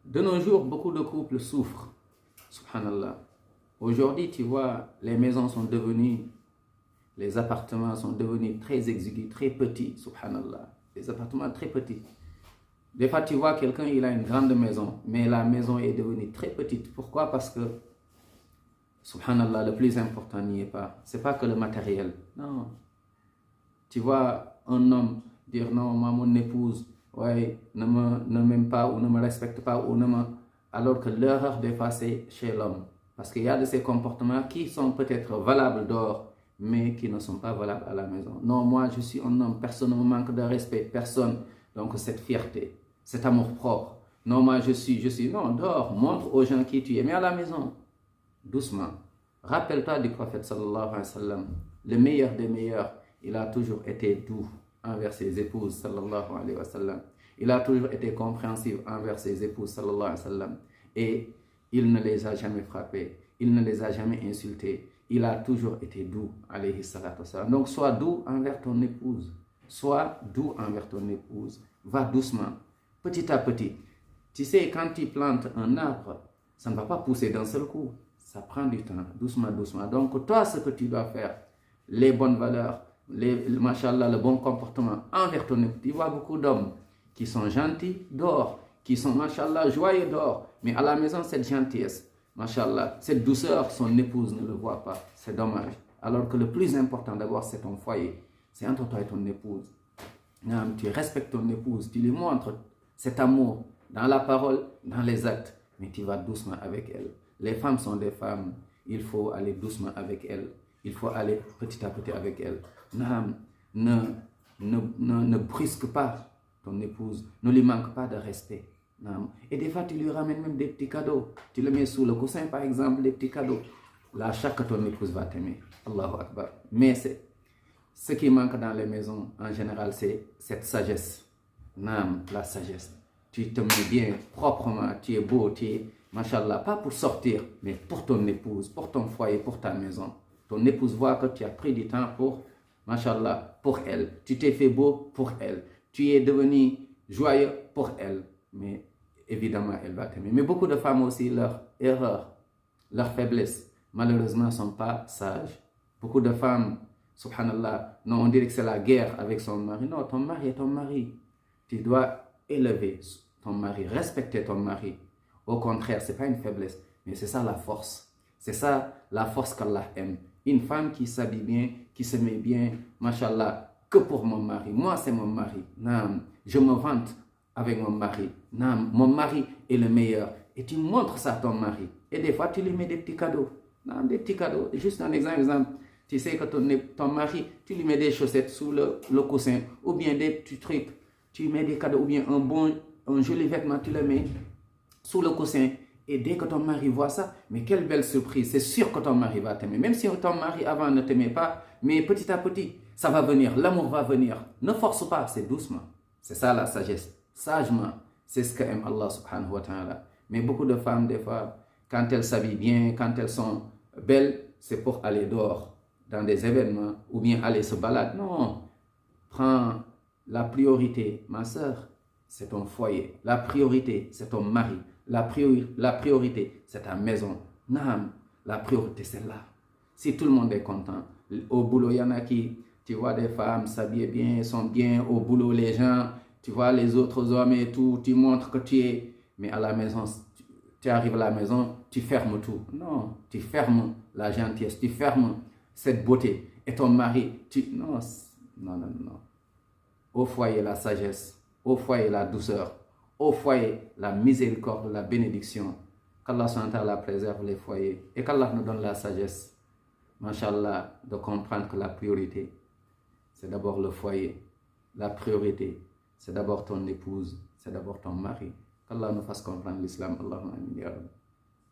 De nos jours, beaucoup de couples souffrent. Subhanallah. Aujourd'hui, tu vois, les maisons sont devenues, les appartements sont devenus très exigus, très petits. Subhanallah. Les appartements très petits. Des fois, tu vois quelqu'un, il a une grande maison, mais la maison est devenue très petite. Pourquoi? Parce que, subhanallah, le plus important n'y est pas. Ce n'est pas que le matériel. Non. Tu vois un homme dire non, moi, mon épouse, ouais, ne m'aime pas ou ne me respecte pas ou ne me... Alors que l'erreur des fois, c'est chez l'homme. Parce qu'il y a de ces comportements qui sont peut-être valables dehors, mais qui ne sont pas valables à la maison. Non, moi, je suis un homme, personne ne me manque de respect, personne. Donc, cette fierté, cet amour-propre. Non, moi, je suis... Non, dehors, montre aux gens qui tu es, mais à la maison, doucement. Rappelle-toi du prophète, sallallahu alayhi wa sallam, le meilleur des meilleurs. Il a toujours été doux envers ses épouses, sallallahu alayhi wa sallam. Il a toujours été compréhensif envers ses épouses, sallallahu alayhi wa sallam. Et il ne les a jamais frappées, il ne les a jamais insultées. Il a toujours été doux, alayhi salatu wa sallam. Donc, sois doux envers ton épouse. Sois doux envers ton épouse. Va doucement, petit à petit. Tu sais, quand tu plantes un arbre, ça ne va pas pousser d'un seul coup. Ça prend du temps, doucement, doucement. Donc, toi, ce que tu dois faire, les bonnes valeurs, machallah, le bon comportement envers ton épouse. Tu vois beaucoup d'hommes qui sont gentils dehors, qui sont, machallah, joyeux dehors. Mais à la maison, cette gentillesse, machallah, cette douceur, son épouse ne le voit pas. C'est dommage. Alors que le plus important d'abord, c'est ton foyer. C'est entre toi et ton épouse. Tu respectes ton épouse, tu lui montres cet amour dans la parole, dans les actes. Mais tu vas doucement avec elle. Les femmes sont des femmes. Il faut aller doucement avec elles. Il faut aller petit à petit avec elles. Ne brusque pas ton épouse. Ne lui manque pas de respect. Et des fois, tu lui ramènes même des petits cadeaux. Tu le mets sous le coussin, par exemple, des petits cadeaux. Là, chaque ton épouse va t'aimer. Allahu Akbar. Mais ce qui manque dans les maisons, en général, c'est cette sagesse. La sagesse. Tu te mets bien, proprement, tu es beau, tu es, machallah, pas pour sortir, mais pour ton épouse, pour ton foyer, pour ta maison. Ton épouse voit que tu as pris du temps pour, machallah, pour elle. Tu t'es fait beau pour elle. Tu es devenu joyeux pour elle. Mais évidemment, elle va t'aimer. Mais beaucoup de femmes aussi, leur erreur, leur faiblesse, malheureusement, ne sont pas sages. Beaucoup de femmes, subhanallah, non, on dirait que c'est la guerre avec son mari. Non, ton mari est ton mari. Tu dois élever ton mari, respecter ton mari. Au contraire, ce n'est pas une faiblesse, mais c'est ça la force. C'est ça la force qu'Allah aime. Une femme qui s'habille bien, qui se met bien, mashallah, que pour mon mari. Moi, c'est mon mari. Je me vante avec mon mari. Mon mari est le meilleur. Et tu montres ça à ton mari. Et des fois, tu lui mets des petits cadeaux. Des petits cadeaux. Juste un exemple. Tu sais que ton mari, tu lui mets des chaussettes sous le coussin ou bien des petits trucs. Tu mets des cadeaux ou bien un joli vêtement, tu le mets sous le coussin. Et dès que ton mari voit ça, mais quelle belle surprise. C'est sûr que ton mari va t'aimer. Même si ton mari avant ne t'aimait pas, mais petit à petit, ça va venir. L'amour va venir. Ne force pas, c'est doucement. C'est ça la sagesse. Sagement, c'est ce qu'aime Allah subhanahu wa ta'ala. Mais beaucoup de femmes, des fois, quand elles s'habillent bien, quand elles sont belles, c'est pour aller dehors, dans des événements, ou bien aller se balader. Non, prends la priorité, ma soeur, c'est ton foyer. La priorité, c'est ton mari. La priorité, c'est ta maison. La priorité, c'est là. Si tout le monde est content, au boulot, il y en a qui, tu vois, des femmes s'habillent bien, sont bien. Au boulot, les gens, tu vois, les autres hommes et tout, tu montres que tu es. Mais à la maison, tu arrives à la maison, tu fermes tout. Non, tu fermes la gentillesse, tu fermes cette beauté. Et ton mari, non. Au foyer, la sagesse. Au foyer, la douceur. Au foyer, la miséricorde, la bénédiction. Qu'Allah SWT préserve les foyers. Et qu'Allah nous donne la sagesse, Masha'Allah, de comprendre que la priorité, c'est d'abord le foyer. La priorité, c'est d'abord ton épouse. C'est d'abord ton mari. Qu'Allah nous fasse comprendre l'islam. Allahumma amin ya Rabbi.